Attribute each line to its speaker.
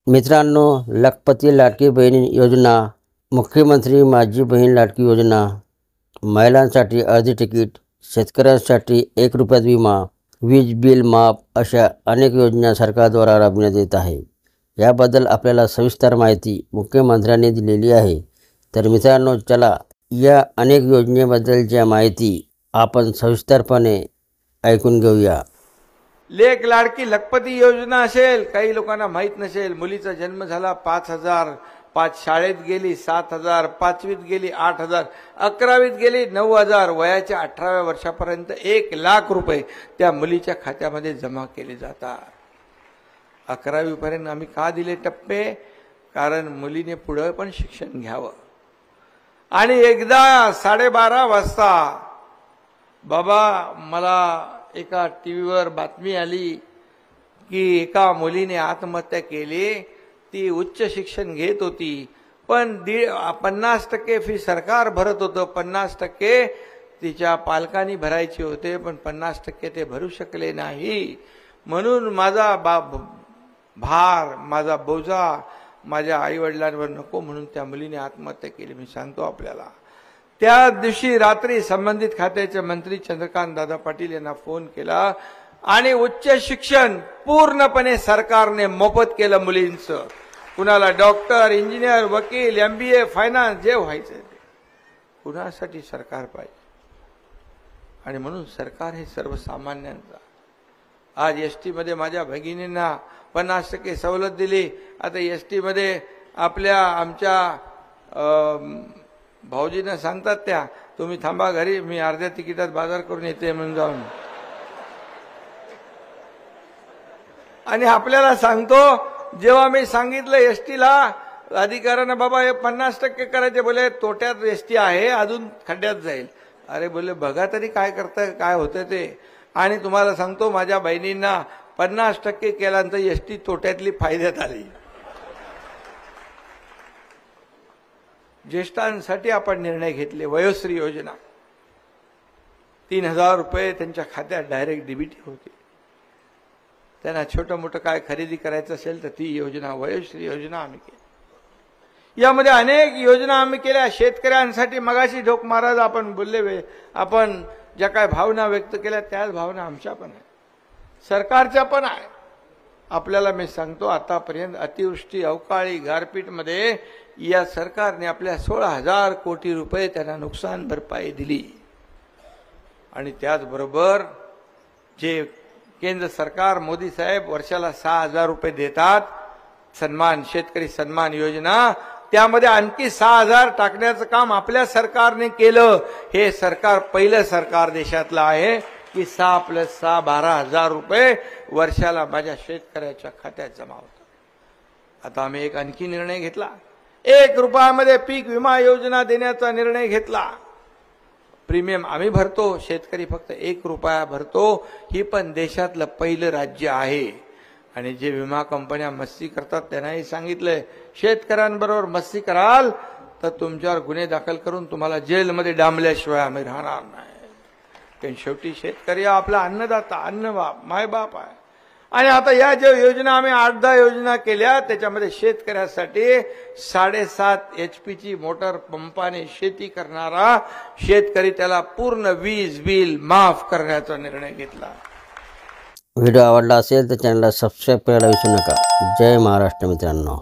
Speaker 1: मित्रांनो, लखपती लाडकी बहीण योजना, मुख्यमंत्री माझी बहीण लाडकी योजना, महिलांसाठी अर्धी तिकीट, शेतकऱ्यांसाठी 1 रुपयात विमा, वीज बिल माफ अशा अनेक योजना सरकारद्वारा राबविण्यात येत आहे। याबद्दल आपल्याला सविस्तर माहिती मुख्यमंत्र्यांनी दिलेली आहे। तर मित्रांनो, चला या अनेक योजनेबद्दलच्या माहिती आपण सविस्तरपणे ऐकून घेऊया।
Speaker 2: लेक लाडकी लखपती योजना असेल, काही लोकांना माहित नसेल, मुलीचा जन्म झाला 5,000, 5 शाळेत गेली 7,000, 5वीत गेली 8,000, 11वीत गेली 9,000, वयाच्या 18व्या वर्षापर्यंत 1 लाख रुपये त्या मुलीच्या खात्यामध्ये जमा केले जातात। 11वी पर्यंत आम्ही का दिले टप्पे? कारण मुलीने पुढे पण शिक्षण घ्यावं। आणि एकदा 12:30 वाजता बाबा मला एका टीव्हीवर बातमी आली की एका मुलीने आत्महत्या केली। ती उच्च शिक्षण घेत होती, पण 50% फी सरकार भरत होतं, 50% तिच्या पालकांनी भरायचे होते, पण 50% ते भरू शकले नाही। म्हणून माझा भार, माझा बोजा माझ्या आईवडिलांवर नको म्हणून त्या मुलीने आत्महत्या केली। मी सांगतो आपल्याला, त्या दिवशी रात्री संबंधित खात्याचे मंत्री चंद्रकांत दादा पाटील यांना फोन केला आणि उच्च शिक्षण पूर्णपणे सरकारने मोफत केलं मुलींचं। कुणाला डॉक्टर, इंजिनियर, वकील, MBA, फायनान्स जे व्हायचं ते कुणासाठी सरकार पाहिजे। आणि म्हणून सरकार हे सर्वसामान्यांचा। आज एसटी मध्ये माझ्या भगिनींना 50% सवलत दिली। आता एसटी मध्ये आमच्या भाऊजींना सांगतात त्या, तुम्ही थांबा घरी, मी अर्ध्या तिकिटात बाजार करून येते म्हणून जाऊन। आणि आपल्याला सांगतो, जेव्हा मी सांगितलं एसटीला अधिकाऱ्यांना, बाबा हे 50% करायचे, बोले तोट्यात एसटी आहे, अजून खड्ड्यात जाईल। अरे बोले बघा तरी काय करताय, काय होतं ते। आणि तुम्हाला सांगतो, माझ्या बहिणींना 50% केल्यानंतर एसटी तोट्यातली फायद्यात आली। ज्येष्ठांसाठी आपण निर्णय घेतले, वयोश्री योजना, 3,000 रुपये त्यांच्या खात्यात डायरेक्ट डीबीटी होते। त्यांना छोटं मोठं काय खरेदी करायचं असेल तर ती योजना, वयोश्री योजना आम्ही केली। यामध्ये अनेक योजना आम्ही केल्या शेतकऱ्यांसाठी। मगाशी ढोक महाराज आपण बोलले, आपण ज्या काय भावना व्यक्त केल्या त्याच भावना आमच्या पण आहे, सरकारच्या पण आहे। आपल्याला मी सांगतो, आतापर्यंत अतिवृष्टी, अवकाळी, गारपीटमध्ये या सरकारने आपल्या 16,000 कोटी रुपये त्यांना नुकसान भरपाई दिली। आणि त्याचबरोबर जे केंद्र सरकार, मोदी साहेब वर्षाला 6,000 रुपये देतात, सन्मान, शेतकरी सन्मान योजना, त्यामध्ये आणखी 6,000 टाकण्याचं काम आपल्या सरकारने केलं। हे सरकार पहिलं सरकार देशातलं आहे की 6 + 6 12,000 रुपये वर्षाला माझ्या शेतकऱ्याच्या खात्यात जमा होतात। आता आम्ही एक आणखी निर्णय घेतला, 1 रुपयामध्ये पीक विमा योजना देण्याचा निर्णय घेतला। प्रीमियम आम्ही भरतो, शेतकरी फक्त 1 रुपया भरतो। ही पण देशातलं पहिलं राज्य आहे। आणि जे विमा कंपन्या मस्ती करतात त्यांनाही सांगितलंय, शेतकऱ्यांबरोबर मस्ती कराल तर तुमच्यावर गुन्हे दाखल करून तुम्हाला जेलमध्ये डांबल्याशिवाय आम्ही राहणार नाही। पण शेवटी शेतकरी आपला अन्नदाता, अन्नबाप, मायबाप आहे। आणि आता या ज्या योजना आम्ही 8-10 योजना केल्या, त्याच्यामध्ये शेतकऱ्यासाठी 7.5 HP मोटर पंपाने शेती करणारा शेतकरी, त्याला पूर्ण वीज बिल माफ करण्याचा निर्णय घेतला।
Speaker 1: व्हिडिओ आवडला असेल तर चॅनलला सबस्क्राईब करायला विसरू नका। जय महाराष्ट्र मित्रांनो।